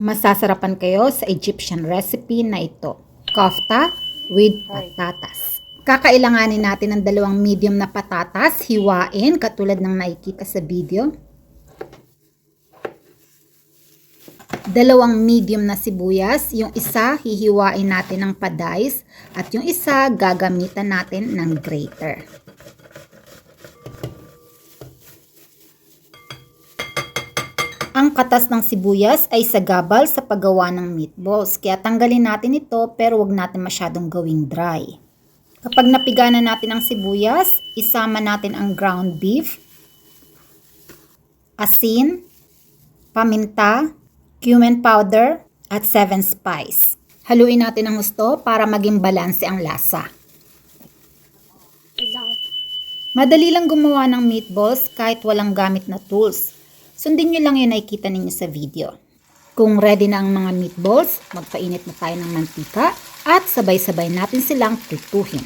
Masasarapan kayo sa Egyptian recipe na ito. Kofta with patatas. Kakailanganin natin ng 2 medium na patatas, hiwain katulad ng nakikita sa video. 2 medium na sibuyas, yung isa hihiwain natin ng pa-dice at yung isa gagamitan natin ng grater. Ang katas ng sibuyas ay sagabal sa paggawa ng meatballs, kaya tanggalin natin ito pero wag natin masyadong gawing dry. Kapag napiga na natin ang sibuyas, isama natin ang ground beef, asin, paminta, cumin powder, at 7 spice. Haluin natin ang gusto para maging balanse ang lasa. Madali lang gumawa ng meatballs kahit walang gamit na tools. Sundin nyo lang yung nakikita ninyo sa video. Kung ready na ang mga meatballs, magpainit na tayo ng mantika at sabay-sabay natin silang tutuhin.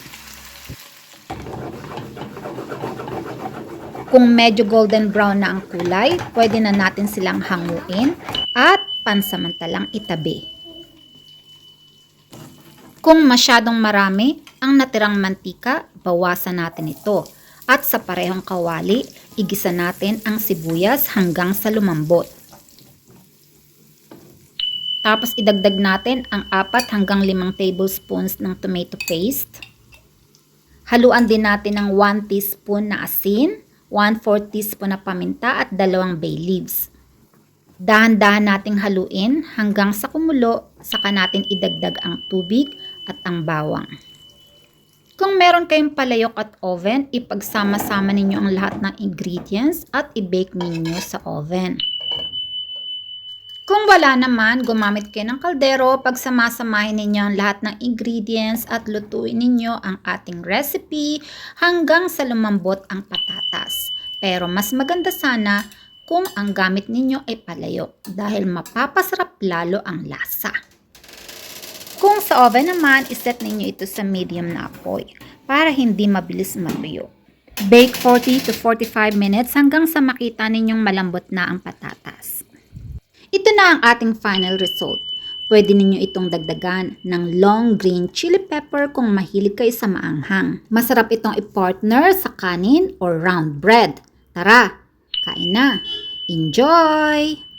Kung medyo golden brown na ang kulay, pwede na natin silang hanguin at pansamantalang itabi. Kung masyadong marami ang natirang mantika, bawasan natin ito. At sa parehong kawali, igisa natin ang sibuyas hanggang sa lumambot. Tapos idagdag natin ang 4 hanggang 5 tablespoons ng tomato paste. Haluan din natin ng 1 teaspoon na asin, 1/4 teaspoon na paminta at 2 bay leaves. Dahan-dahan nating haluin hanggang sa kumulo, saka natin idagdag ang tubig at ang bawang. Kung meron kayong palayok at oven, ipagsama-sama ninyo ang lahat ng ingredients at i-bake ninyo sa oven. Kung wala naman, gumamit kayo ng kaldero, pagsamasamahin ninyo ang lahat ng ingredients at lutuin ninyo ang ating recipe hanggang sa lumambot ang patatas. Pero mas maganda sana kung ang gamit ninyo ay palayok dahil mapapasarap lalo ang lasa. Kung sa oven naman, iset ninyo ito sa medium na apoy para hindi mabilis matuyo. Bake 40 to 45 minutes hanggang sa makita ninyong malambot na ang patatas. Ito na ang ating final result. Pwede ninyo itong dagdagan ng long green chili pepper kung mahilig kayo sa maanghang. Masarap itong i-partner sa kanin or round bread. Tara, kain na! Enjoy!